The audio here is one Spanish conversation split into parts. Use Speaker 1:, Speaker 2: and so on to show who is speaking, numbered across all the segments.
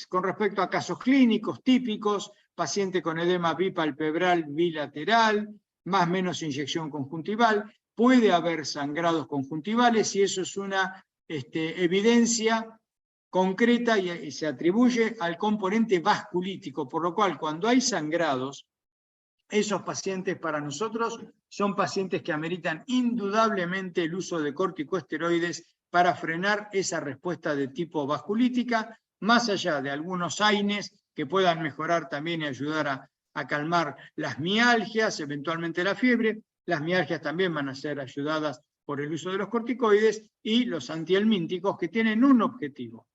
Speaker 1: Con respecto a casos clínicos típicos, paciente con edema bipalpebral bilateral, más o menos inyección conjuntival, puede haber sangrados conjuntivales y eso es una evidencia concreta y se atribuye al componente vasculítico, por lo cual cuando hay sangrados, esos pacientes para nosotros son pacientes que ameritan indudablemente el uso de corticosteroides para frenar esa respuesta de tipo vasculítica, más allá de algunos AINES que puedan mejorar también y ayudar a calmar las mialgias, eventualmente la fiebre. Las mialgias también van a ser ayudadas por el uso de los corticoides y los antihelmínticos que tienen un objetivo.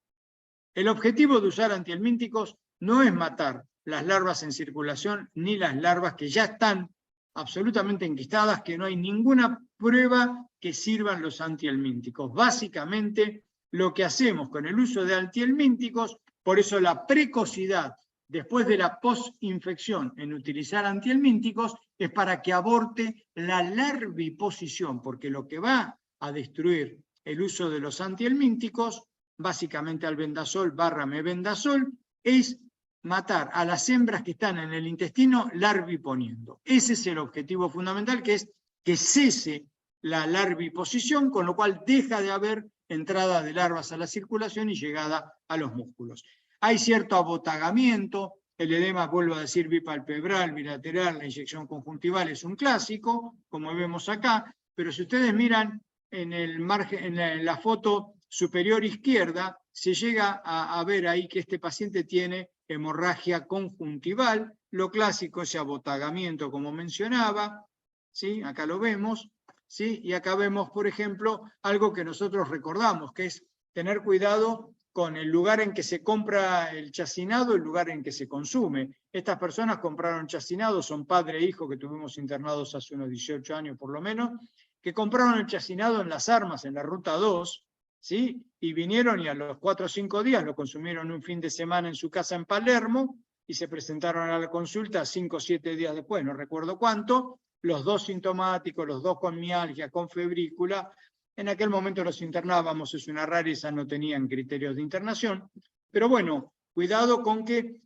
Speaker 1: El objetivo de usar antihelmínticos no es matar las larvas en circulación ni las larvas que ya están absolutamente enquistadas, que no hay ninguna prueba que sirvan los antihelmínticos. Básicamente, lo que hacemos con el uso de antihelmínticos, por eso la precocidad después de la posinfección en utilizar antihelmínticos, es para que aborte la larviposición, porque lo que va a destruir el uso de los antihelmínticos, básicamente albendazol / mebendazol, es matar a las hembras que están en el intestino larviponiendo. Ese es el objetivo fundamental, que es que cese la larviposición, con lo cual deja de haber entrada de larvas a la circulación y llegada a los músculos. Hay cierto abotagamiento, el edema, vuelvo a decir, bipalpebral, bilateral, la inyección conjuntival es un clásico, como vemos acá, pero si ustedes miran en el margen, en la foto superior izquierda, se llega a ver ahí que este paciente tiene hemorragia conjuntival, lo clásico es abotagamiento, como mencionaba, ¿sí? Acá lo vemos, ¿sí? Y acá vemos, por ejemplo, algo que nosotros recordamos, que es tener cuidado con el lugar en que se compra el chacinado, el lugar en que se consume. Estas personas compraron chacinado, son padre e hijo que tuvimos internados hace unos 18 años por lo menos, que compraron el chacinado en Las Armas, en la Ruta 2, ¿sí? Y vinieron y a los 4 o 5 días lo consumieron un fin de semana en su casa en Palermo y se presentaron a la consulta 5 o 7 días después, no recuerdo cuánto, los dos sintomáticos, los dos con mialgia, con febrícula. En aquel momento los internábamos, es una rareza, no tenían criterios de internación, pero bueno, cuidado con que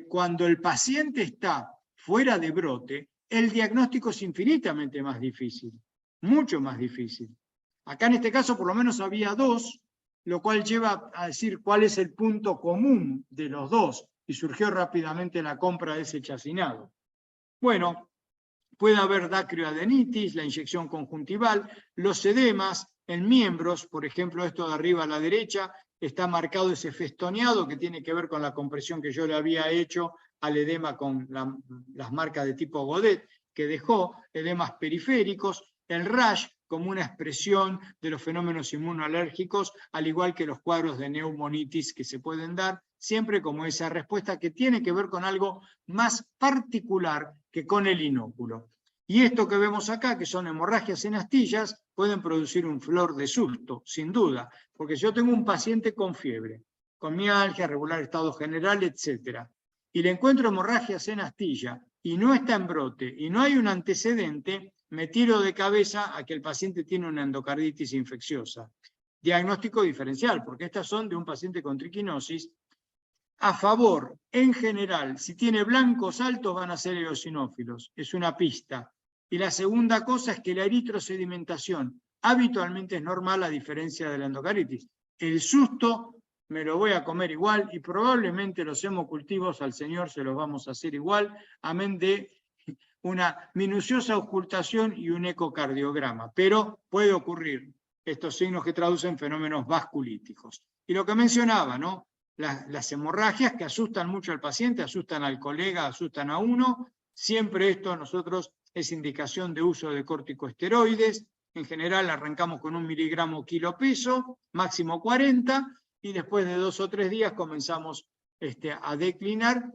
Speaker 1: cuando el paciente está fuera de brote, el diagnóstico es infinitamente más difícil, mucho más difícil. Acá en este caso por lo menos había dos, lo cual lleva a decir cuál es el punto común de los dos, y surgió rápidamente la compra de ese chacinado. Bueno, puede haber dacrioadenitis, la inyección conjuntival, los edemas en miembros, por ejemplo, esto de arriba a la derecha, está marcado ese festoneado que tiene que ver con la compresión que yo le había hecho al edema con las marcas de tipo Godet, que dejó edemas periféricos, el rash como una expresión de los fenómenos inmunoalérgicos, al igual que los cuadros de neumonitis que se pueden dar, siempre como esa respuesta que tiene que ver con algo más particular que con el inóculo. Y esto que vemos acá, que son hemorragias en astillas, pueden producir un flor de susto, sin duda, porque si yo tengo un paciente con fiebre, con mialgia, regular estado general, etc., y le encuentro hemorragias en astilla, y no está en brote, y no hay un antecedente, me tiro de cabeza a que el paciente tiene una endocarditis infecciosa. Diagnóstico diferencial, porque estas son de un paciente con triquinosis. A favor, en general, si tiene blancos altos van a ser eosinófilos, es una pista. Y la segunda cosa es que la eritrosedimentación habitualmente es normal a diferencia de la endocarditis. El susto me lo voy a comer igual y probablemente los hemocultivos al señor se los vamos a hacer igual, amén de una minuciosa ocultación y un ecocardiograma. Pero puede ocurrir estos signos que traducen fenómenos vasculíticos. Y lo que mencionaba, ¿no? Las hemorragias que asustan mucho al paciente, asustan al colega, asustan a uno. Siempre esto nosotros es indicación de uso de corticosteroides. En general arrancamos con 1 miligramo kilo peso, máximo 40, y después de 2 o 3 días comenzamos a declinar,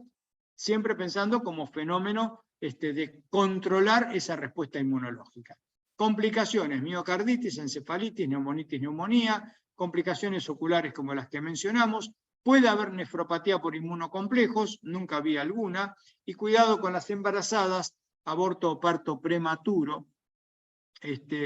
Speaker 1: siempre pensando como fenómeno de controlar esa respuesta inmunológica. Complicaciones, miocarditis, encefalitis, neumonitis, neumonía, complicaciones oculares como las que mencionamos. Puede haber nefropatía por inmunocomplejos, nunca vi alguna, y cuidado con las embarazadas, aborto o parto prematuro.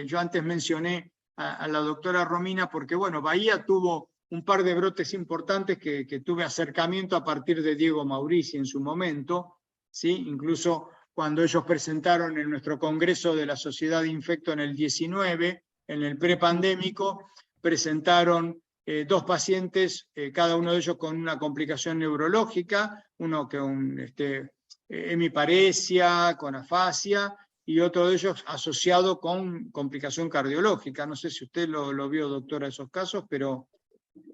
Speaker 1: Yo antes mencioné a la doctora Romina porque, bueno, Bahía tuvo un par de brotes importantes que tuve acercamiento a partir de Diego Maurici en su momento, ¿sí? Incluso cuando ellos presentaron en nuestro congreso de la Sociedad de Infecto en el 19, en el prepandémico, presentaron 2 pacientes, cada uno de ellos con una complicación neurológica, uno con hemiparesia, con afasia, y otro de ellos asociado con complicación cardiológica. No sé si usted lo vio, doctora, esos casos, pero...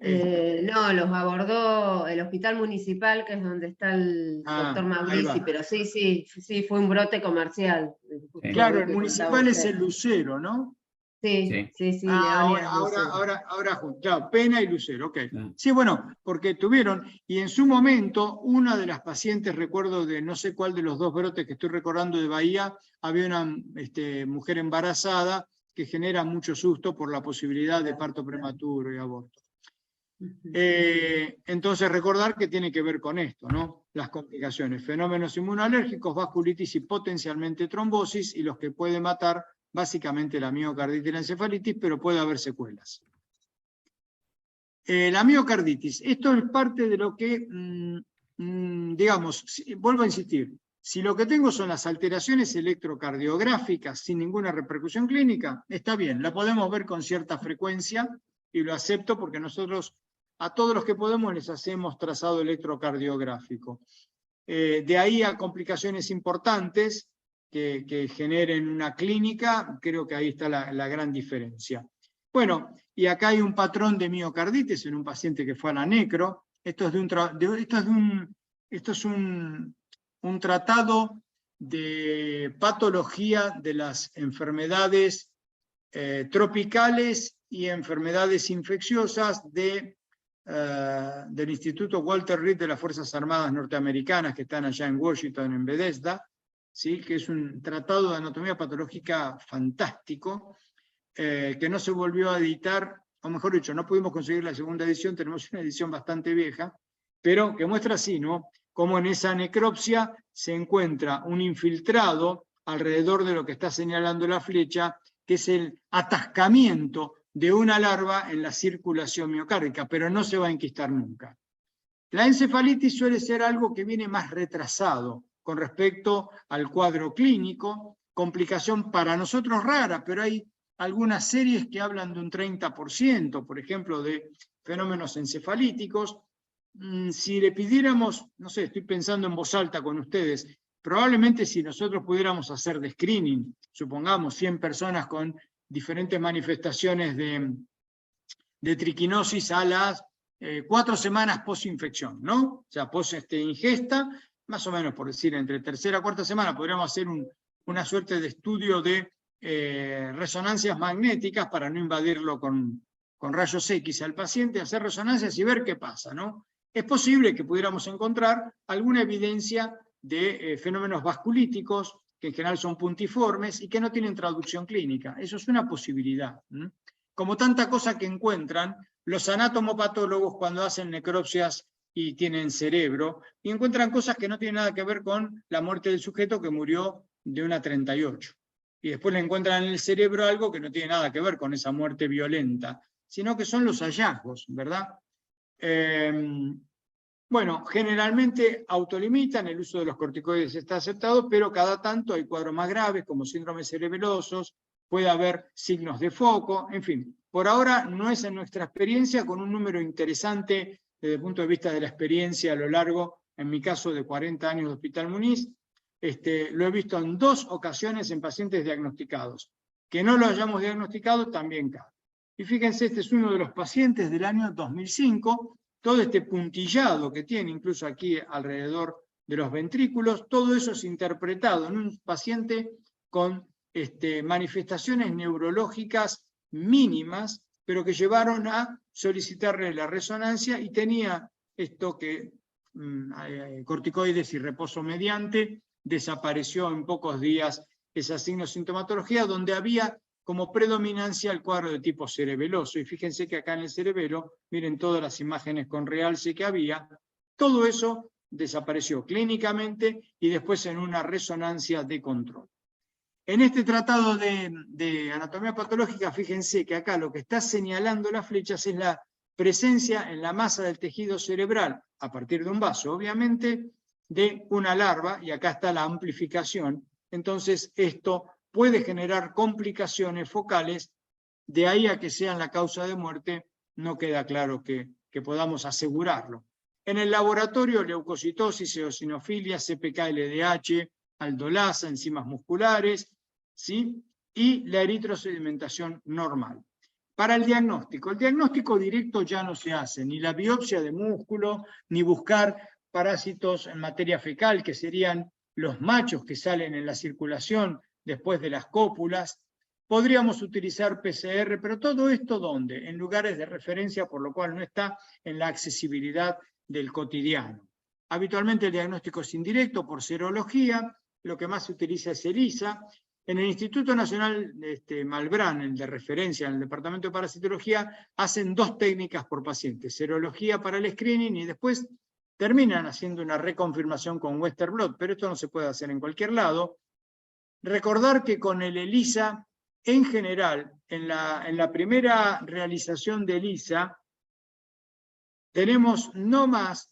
Speaker 2: No, los abordó el hospital municipal, que es donde está el doctor Maurici, pero sí, fue un brote comercial.
Speaker 1: Sí. Claro, el municipal es el Lucero, ¿no?
Speaker 2: Sí.
Speaker 1: Ahora, claro, Pena y Lucero, ok. Sí, bueno, porque tuvieron, y en su momento, una de las pacientes, recuerdo de no sé cuál de los 2 brotes que estoy recordando de Bahía, había una mujer embarazada que genera mucho susto por la posibilidad de parto prematuro y aborto. Entonces recordar que tiene que ver con esto, ¿no? Las complicaciones, fenómenos inmunológicos, vasculitis y potencialmente trombosis, y los que pueden matar básicamente la miocarditis y la encefalitis, pero puede haber secuelas. La miocarditis, esto es parte de lo que, digamos, vuelvo a insistir, si lo que tengo son las alteraciones electrocardiográficas sin ninguna repercusión clínica, está bien, la podemos ver con cierta frecuencia, y lo acepto porque nosotros a todos los que podemos les hacemos trazado electrocardiográfico. De ahí a complicaciones importantes que generen una clínica, creo que ahí está la gran diferencia. Bueno, y acá hay un patrón de miocarditis en un paciente que fue a la necro. Esto es un tratado de patología de las enfermedades tropicales y enfermedades infecciosas del Instituto Walter Reed de las Fuerzas Armadas Norteamericanas, que están allá en Washington, en Bethesda, ¿sí? Que es un tratado de anatomía patológica fantástico, que no se volvió a editar, o mejor dicho, no pudimos conseguir la segunda edición, tenemos una edición bastante vieja, pero que muestra así, ¿no? Cómo en esa necropsia se encuentra un infiltrado alrededor de lo que está señalando la flecha, que es el atascamiento de una larva en la circulación miocárdica, pero no se va a enquistar nunca. La encefalitis suele ser algo que viene más retrasado con respecto al cuadro clínico, complicación para nosotros rara, pero hay algunas series que hablan de un 30%, por ejemplo, de fenómenos encefalíticos. Si le pidiéramos, no sé, estoy pensando en voz alta con ustedes, probablemente si nosotros pudiéramos hacer de screening, supongamos 100 personas con diferentes manifestaciones de triquinosis a las 4 semanas post-infección, ¿no? O sea, post-ingesta, más o menos, por decir, entre tercera y cuarta semana, podríamos hacer una suerte de estudio de resonancias magnéticas para no invadirlo con rayos X al paciente, hacer resonancias y ver qué pasa, ¿no? Es posible que pudiéramos encontrar alguna evidencia de fenómenos vasculíticos, que en general son puntiformes y que no tienen traducción clínica. Eso es una posibilidad. Como tanta cosa que encuentran los anatomopatólogos cuando hacen necropsias y tienen cerebro, y encuentran cosas que no tienen nada que ver con la muerte del sujeto que murió de una 38. Y después le encuentran en el cerebro algo que no tiene nada que ver con esa muerte violenta, sino que son los hallazgos, ¿verdad? Bueno, generalmente autolimitan, el uso de los corticoides está aceptado, pero cada tanto hay cuadros más graves, como síndromes cerebelosos, puede haber signos de foco, en fin. Por ahora no es en nuestra experiencia, con un número interesante desde el punto de vista de la experiencia a lo largo, en mi caso de 40 años de Hospital Muniz, lo he visto en 2 ocasiones en pacientes diagnosticados. Que no lo hayamos diagnosticado también cabe. Y fíjense, este es uno de los pacientes del año 2005, todo este puntillado que tiene, incluso aquí alrededor de los ventrículos, todo eso es interpretado en un paciente con manifestaciones neurológicas mínimas, pero que llevaron a solicitarle la resonancia y tenía esto que corticoides y reposo mediante, desapareció en pocos días esa signo-sintomatología, donde había como predominancia el cuadro de tipo cerebeloso. Y fíjense que acá en el cerebelo, miren todas las imágenes con realce que había, todo eso desapareció clínicamente y después en una resonancia de control. En este tratado de anatomía patológica, fíjense que acá lo que está señalando las flechas es presencia en la masa del tejido cerebral, a partir de un vaso, obviamente, de una larva, y acá está la amplificación. Entonces, esto puede generar complicaciones focales, de ahí a que sean la causa de muerte, no queda claro que podamos asegurarlo. En el laboratorio, leucocitosis, eosinofilia, CPK-LDH, aldolasa, enzimas musculares, ¿sí? Y la eritrosedimentación normal. Para el diagnóstico directo ya no se hace, ni la biopsia de músculo, ni buscar parásitos en materia fecal, que serían los machos que salen en la circulación después de las cópulas. Podríamos utilizar PCR, pero todo esto ¿dónde? En lugares de referencia, por lo cual no está en la accesibilidad del cotidiano. Habitualmente el diagnóstico es indirecto por serología, lo que más se utiliza es ELISA. En el Instituto Nacional Malbrán, el de referencia en el Departamento de Parasitología, hacen 2 técnicas por paciente, serología para el screening y después terminan haciendo una reconfirmación con Western Blot, pero esto no se puede hacer en cualquier lado. Recordar que con el ELISA, en general, en la primera realización de ELISA, tenemos no más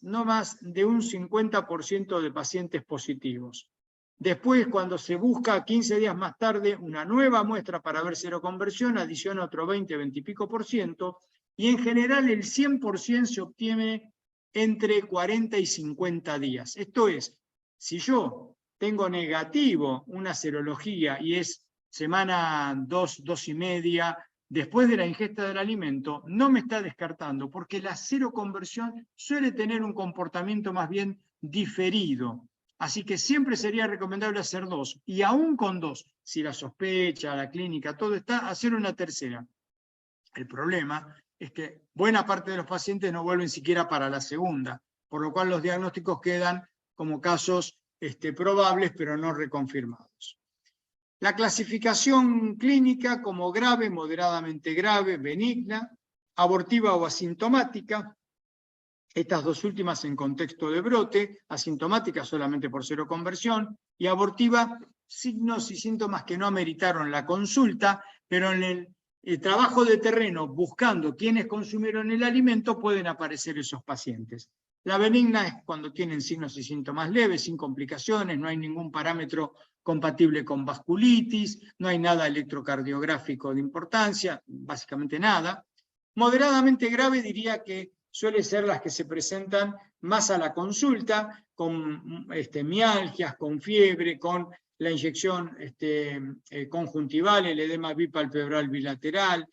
Speaker 1: de un 50% de pacientes positivos. Después, cuando se busca 15 días más tarde una nueva muestra para ver seroconversión, adiciona otro 20 y pico por ciento, y en general el 100% se obtiene entre 40 y 50 días. Esto es, si yo tengo negativo una serología y es semana 2, 2 y media, después de la ingesta del alimento, no me está descartando, porque la seroconversión suele tener un comportamiento más bien diferido. Así que siempre sería recomendable hacer 2, y aún con 2, si la sospecha, la clínica, todo está, hacer una tercera. El problema es que buena parte de los pacientes no vuelven siquiera para la segunda, por lo cual los diagnósticos quedan como casos probables, pero no reconfirmados. La clasificación clínica como grave, moderadamente grave, benigna, abortiva o asintomática. Estas 2 últimas en contexto de brote, asintomática solamente por seroconversión, y abortiva, signos y síntomas que no ameritaron la consulta, pero en el trabajo de terreno, buscando quiénes consumieron el alimento, pueden aparecer esos pacientes. La benigna es cuando tienen signos y síntomas leves, sin complicaciones, no hay ningún parámetro compatible con vasculitis, no hay nada electrocardiográfico de importancia, básicamente nada. Moderadamente grave diría que suele ser las que se presentan más a la consulta, con mialgias, con fiebre, con la inyección conjuntival, el edema bipalpebral bilateral,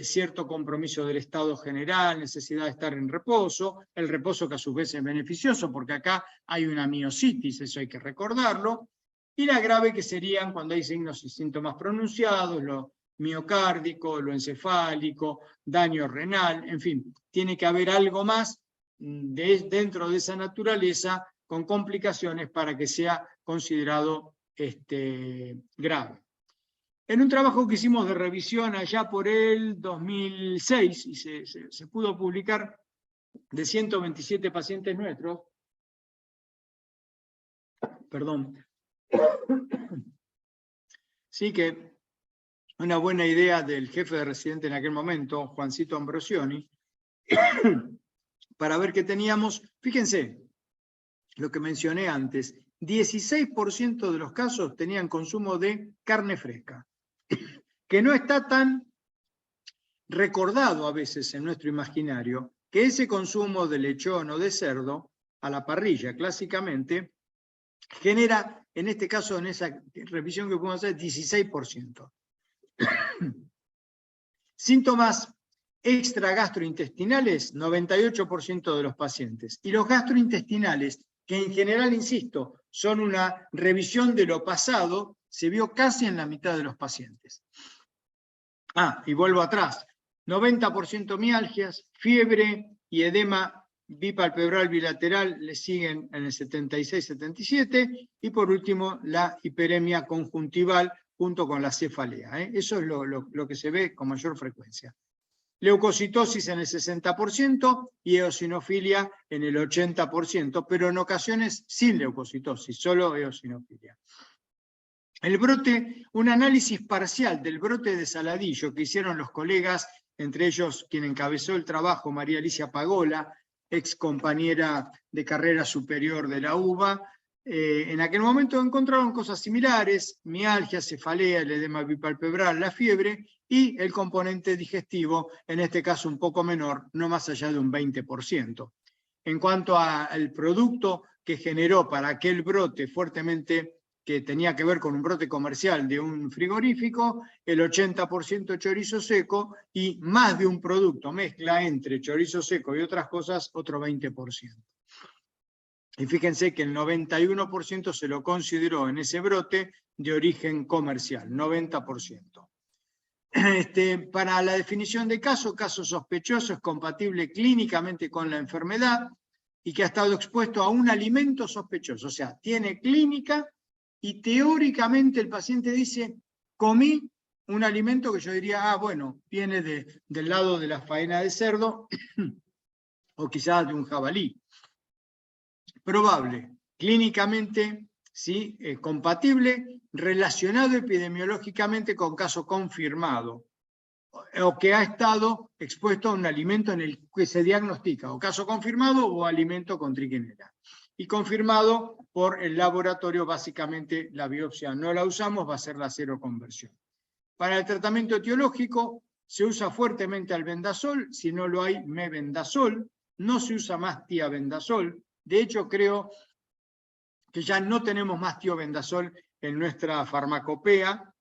Speaker 1: cierto compromiso del estado general, necesidad de estar en reposo, el reposo que a su vez es beneficioso porque acá hay una miositis, eso hay que recordarlo, y la grave que serían cuando hay signos y síntomas pronunciados, lo miocárdico, lo encefálico, daño renal, en fin, tiene que haber algo más dentro de esa naturaleza con complicaciones para que sea considerado grave. En un trabajo que hicimos de revisión allá por el 2006, y se pudo publicar, de 127 pacientes nuestros, perdón, sí que una buena idea del jefe de residente en aquel momento, Juancito Ambrosioni, para ver qué teníamos. Fíjense, lo que mencioné antes, 16% de los casos tenían consumo de carne fresca, que no está tan recordado a veces en nuestro imaginario, que ese consumo de lechón o de cerdo, a la parrilla clásicamente, genera, en este caso, en esa revisión que podemos hacer, 16%. Síntomas extragastrointestinales, 98% de los pacientes. Y los gastrointestinales, que en general, insisto, son una revisión de lo pasado, se vio casi en la mitad de los pacientes. Y vuelvo atrás, 90% mialgias, fiebre y edema bipalpebral bilateral le siguen en el 76-77, y por último la hiperemia conjuntival junto con la cefalea. Eso es lo que se ve con mayor frecuencia. Leucocitosis en el 60% y eosinofilia en el 80%, pero en ocasiones sin leucocitosis, solo eosinofilia. El brote, un análisis parcial del brote de Saladillo que hicieron los colegas entre ellos quien encabezó el trabajo, María Alicia Pagola, ex compañera de carrera superior de la UBA. En aquel momento encontraron cosas similares: mialgia, cefalea, el edema bipalpebral, la fiebre y el componente digestivo, en este caso un poco menor, no más allá de un 20%. En cuanto al producto que generó para aquel brote fuertemente, que tenía que ver con un brote comercial de un frigorífico, el 80% chorizo seco y más de un producto, mezcla entre chorizo seco y otras cosas, otro 20%. Y fíjense que el 91% se lo consideró en ese brote de origen comercial, 90%. Para la definición de caso sospechoso es compatible clínicamente con la enfermedad y que ha estado expuesto a un alimento sospechoso, o sea, tiene clínica y teóricamente el paciente dice, comí un alimento que yo diría, bueno, viene del lado de la faena de cerdo o quizás de un jabalí. Probable, clínicamente, ¿sí? Compatible, relacionado epidemiológicamente con caso confirmado, o que ha estado expuesto a un alimento en el que se diagnostica, o caso confirmado o alimento con triquinela. Y confirmado por el laboratorio, básicamente la biopsia no la usamos, va a ser la seroconversión. Para el tratamiento etiológico se usa fuertemente albendazol, si no lo hay, mebendazol, no se usa más tiabendazol. De hecho, creo que ya no tenemos más tiobendazol en nuestra farmacopea,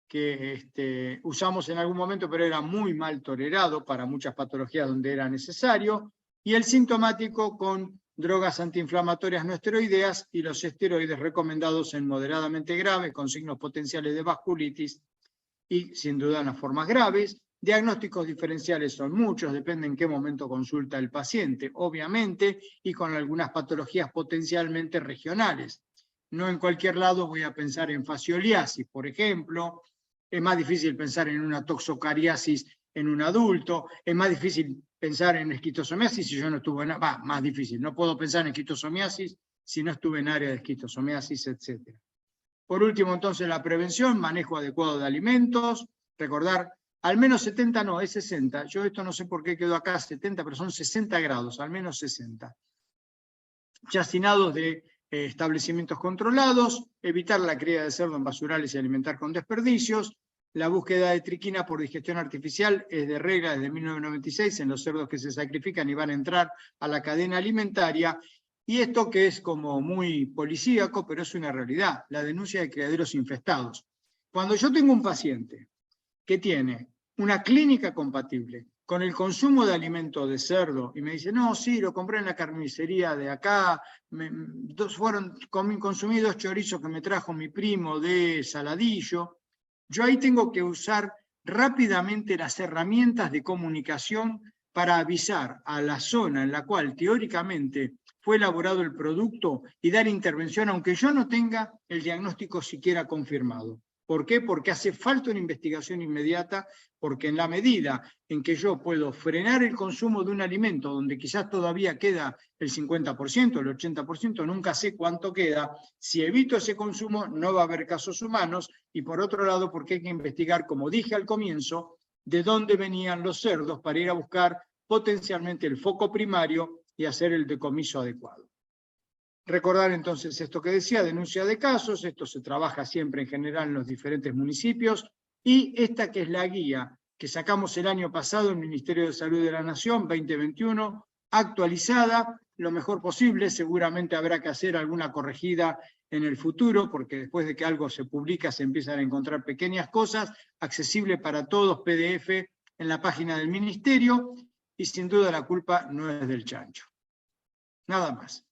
Speaker 1: que usamos en algún momento, pero era muy mal tolerado para muchas patologías donde era necesario, y el sintomático con drogas antiinflamatorias no esteroideas y los esteroides recomendados en moderadamente grave, con signos potenciales de vasculitis y sin duda en las formas graves. Diagnósticos diferenciales son muchos, depende en qué momento consulta el paciente, obviamente, y con algunas patologías potencialmente regionales. No en cualquier lado voy a pensar en fascioliasis, por ejemplo. Es más difícil pensar en una toxocariasis en un adulto, es más difícil pensar en esquistosomiasis si yo no estuve en... más difícil, no puedo pensar en esquistosomiasis si no estuve en área de esquistosomiasis, etc. Por último, entonces, la prevención, manejo adecuado de alimentos, recordar, al menos 70 no, es 60. Yo esto no sé por qué quedó acá 70, pero son 60 grados, al menos 60. Chacinados de establecimientos controlados, evitar la cría de cerdo en basurales y alimentar con desperdicios. La búsqueda de triquina por digestión artificial es de regla desde 1996 en los cerdos que se sacrifican y van a entrar a la cadena alimentaria. Y esto que es como muy policíaco, pero es una realidad, la denuncia de criaderos infestados. Cuando yo tengo un paciente que tiene una clínica compatible con el consumo de alimento de cerdo, y me dice, no, sí, lo compré en la carnicería de acá, consumí 2 chorizos que me trajo mi primo de Saladillo, yo ahí tengo que usar rápidamente las herramientas de comunicación para avisar a la zona en la cual teóricamente fue elaborado el producto y dar intervención, aunque yo no tenga el diagnóstico siquiera confirmado. ¿Por qué? Porque hace falta una investigación inmediata, porque en la medida en que yo puedo frenar el consumo de un alimento donde quizás todavía queda el 50%, el 80%, nunca sé cuánto queda, si evito ese consumo no va a haber casos humanos, y por otro lado porque hay que investigar, como dije al comienzo, de dónde venían los cerdos para ir a buscar potencialmente el foco primario y hacer el decomiso adecuado. Recordar entonces esto que decía, denuncia de casos, esto se trabaja siempre en general en los diferentes municipios, y esta que es la guía que sacamos el año pasado en el Ministerio de Salud de la Nación, 2021, actualizada lo mejor posible, seguramente habrá que hacer alguna corregida en el futuro, porque después de que algo se publica se empiezan a encontrar pequeñas cosas, accesible para todos, PDF en la página del Ministerio, y sin duda la culpa no es del chancho. Nada más.